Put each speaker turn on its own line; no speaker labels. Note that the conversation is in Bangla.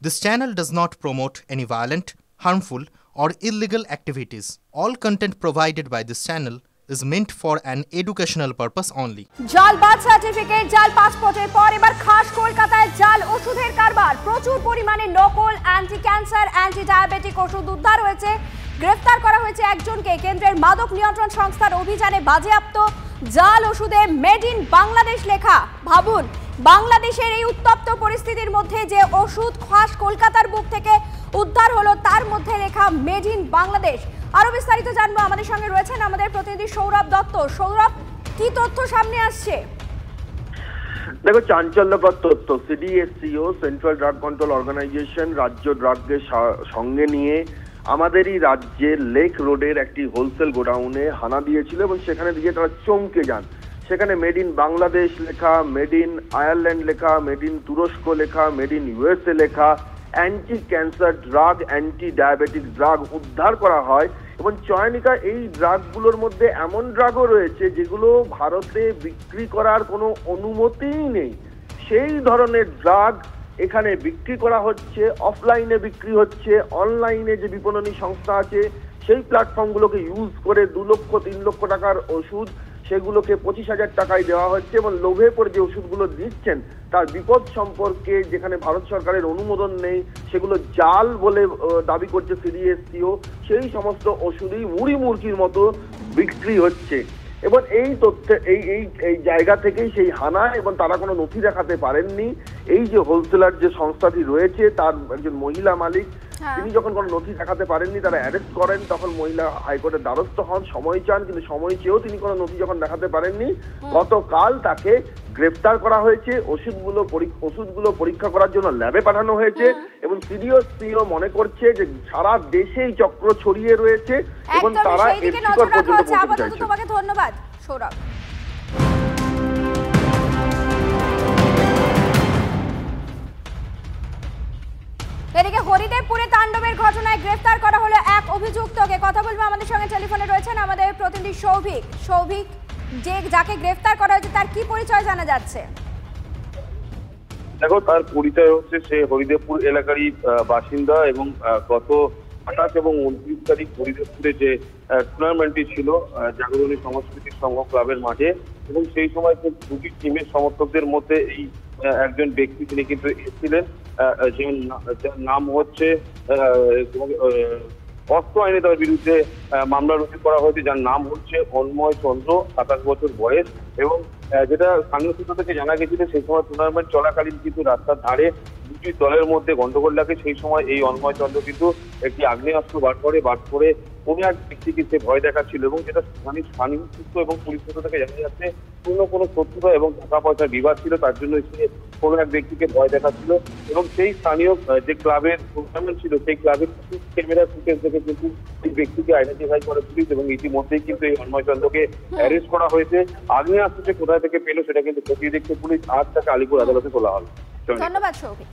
This channel does not promote any violent, harmful, or illegal activities. All content provided by this channel is meant for an educational purpose only.
জাল বার্থ সার্টিফিকেট, জাল পাসপোর্টের পর এবার খাস কলকাতায় জাল ওষুধের কারবার। প্রচুর পরিমাণে নকল অ্যান্টি ক্যান্সার, অ্যান্টি ডায়াবেটিক ওষুধ উদ্ধার হয়েছে। গ্রেফতার করা হয়েছে একজনকে। কেন্দ্রের মাদক নিয়ন্ত্রণ সংস্থার অভিযানে বাজেয়াপ্ত জাল ওষুধে মেড ইন বাংলাদেশ লেখা। ভাবুন, বাংলাদেশের এই উত্তপ্ত পরিস্থিতির মধ্যে যে ওষুধ খাস কলকাতার বুক থেকে উদ্ধার হলো, তার মধ্যে লেখা মেড ইন বাংলাদেশ। আরো বিস্তারিত জানবো, আমাদের সঙ্গে রয়েছেন আমাদের প্রতিনিধি সৌরভ দত্ত। সৌরভ, কি তথ্য সামনে আসছে?
দেখো, চাঞ্চল্যকর তথ্য। C D S C O, central drug control organisation, রাজ্য ড্রাগকে সঙ্গে নিয়ে আমাদেরই রাজ্যের লেক রোডের একটি হোলসেল গোডাউনে হানা দিয়েছিল এবং সেখানে দিয়ে তারা চমকে যান। সেখানে মেড ইন বাংলাদেশ লেখা, মেড ইন আয়ারল্যান্ড লেখা, মেড ইন তুরস্ক লেখা, মেড ইন ইউএসএ লেখা anti cancer drug, anti diabetic drug উদ্ধার করা হয়। এবং চয়নিকা, এই ড্রাগগুলোর মধ্যে এমন ড্রাগও রয়েছে যেগুলো ভারতে বিক্রি করার কোনো অনুমতিই নেই। সেই ধরনের ড্রাগ এখানে বিক্রি করা হচ্ছে, অফলাইনে বিক্রি হচ্ছে, অনলাইনে যে বিপণনী সংস্থা আছে সেই প্ল্যাটফর্মগুলোকে ইউজ করে 2 লক্ষ 3 লক্ষ টাকার ওষুধ সেগুলোকে 25,000 টাকায় দেওয়া হচ্ছে এবং লোভে পড়ে যে ওষুধগুলো দিচ্ছেন তার বিপদ সম্পর্কে যেখানে ভারত সরকারের অনুমোদন নেই, সেগুলো জাল বলে দাবি করছে সিডিএসসিও। সেই সমস্ত ওষুধই মুড়ি মুরগির মতো বিক্রি হচ্ছে। এবং এই তথ্যে এই জায়গা থেকেই সেই হানা, এবং তারা কোনো নথি দেখাতে পারেননি। এই যে হোলসেলার যে সংস্থাটি রয়েছে তার একজন মহিলা মালিক, তিনি যখন কোনো নথি দেখাতে পারেননি তারা অ্যারেস্ট করেন। তখন মহিলা হাইকোর্টের দ্বারস্থ হন, সময় চান, কিন্তু সময় চেয়েও তিনি কোনো নথি যখন দেখাতে পারেননি, গতকাল তাকে গ্রেফতার করা হয়েছে। ওষুধগুলো পরীক্ষা করার জন্য ল্যাবে পাঠানো হয়েছে এবং সিডিএসসিও মনে করছে যে সারা দেশেই চক্র ছড়িয়ে রয়েছে এবং তারা এর শিকড় পর্যন্ত পৌঁছতে চাইছে।
তোমাকে ধন্যবাদ সৌরভ। এদিকে হরিদেবপুরে তাণ্ডবের ঘটনায় গ্রেফতার করা হলো এক অভিযুক্তকে। কথা বলবো, আমাদের সঙ্গে টেলিফোনে রয়েছেন আমাদের প্রতিনিধি সৌভিক। সৌভিক, যাকে গ্রেফতার করা হয়েছে তার কি পরিচয় জানা যাচ্ছে?
দেখো, তার পরিচয় হচ্ছে সে হরিদেবপুর এলাকারই বাসিন্দা এবং গত 28 এবং 29 তারিখ হরিদেবপুরে যে টুর্নামেন্টটি ছিল জাগরণী সাংস্কৃতিক সংঘ ক্লাবের মাঠে, এবং সেই সময় দুটি টিমের সমর্থকদের মধ্যে এই একজন ব্যক্তি তিনি কিন্তু এসেছিলেন, যার নাম হচ্ছে অস্ত্র আইনে তার বিরুদ্ধে মামলা রুজু করা হয়েছে, যার নাম হচ্ছে অন্ময় চন্দ্র, 27 বছর বয়স। এবং যেটা স্থানীয় সূত্র থেকে জানা গেছিল, সেই সময় টুর্নামেন্ট চলাকালীন কিন্তু রাস্তার ধারে দুটি দলের মধ্যে গন্ডগোল লাগে। সেই সময় এই অন্ময় চন্দ্র কিন্তু একটি আগ্নেয়াস্ত্র বার করে কোনো এক ব্যক্তিকে সে ভয় দেখাচ্ছিল, এবং যেটা স্থানীয় সূত্র এবং পুলিশ সূত্র থেকে জানা যাচ্ছে কোনো শত্রুতা এবং টাকা পয়সার বিবাদ ছিল, তার জন্য সে কোনো এক ব্যক্তিকে ভয় দেখাচ্ছিল। এবং সেই স্থানীয় যে ক্লাবের টুর্নামেন্ট ছিল সেই ক্লাবের ক্যামেরার ফুটেজ দেখে কিন্তু এই ব্যক্তিকে আইডেন্টিফাই করে পুলিশ, এবং ইতিমধ্যেই কিন্তু এই অন্ময় চন্দ্রকে অ্যারেস্ট করা হয়েছে। আগ্নেয়াস্ত্রটি কোথায় থেকে পেলো সেটা কিন্তু খতিয়ে দেখছে পুলিশ। আজ তাকে আলিপুর আদালতে তোলা হলো।
ধন্যবাদ সৌভিক।